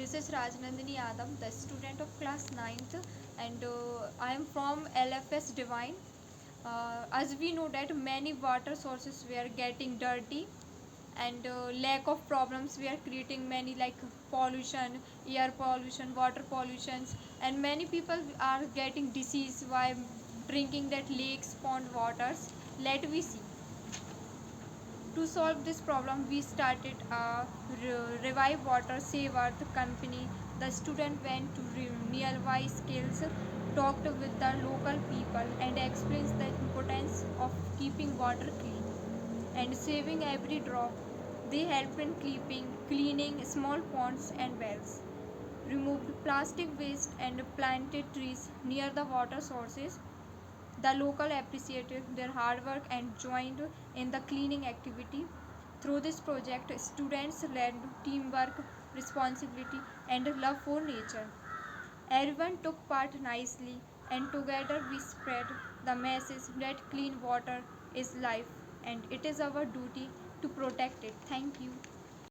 This is Rajnandini Adam, the student of class 9th, and I am from LFSDIVINE. As we know that many water sources were getting dirty, and lack of problems we are creating many, like pollution, air pollution, water pollutions, and many people are getting disease while drinking that lakes, pond waters. Let we see. To solve this problem, we started a Revive Water Save Earth company. The student went to nearby skills, talked with the local people, and explains the importance of keeping water clean and saving every drop. They helped in cleaning small ponds and wells, removed plastic waste, and planted trees near the water sources. The local appreciated their hard work and joined in the cleaning activity. Through this project, students learned teamwork, responsibility, and love for nature. Everyone took part nicely, and together we spread the message that clean water is life and it is our duty to protect it. Thank you.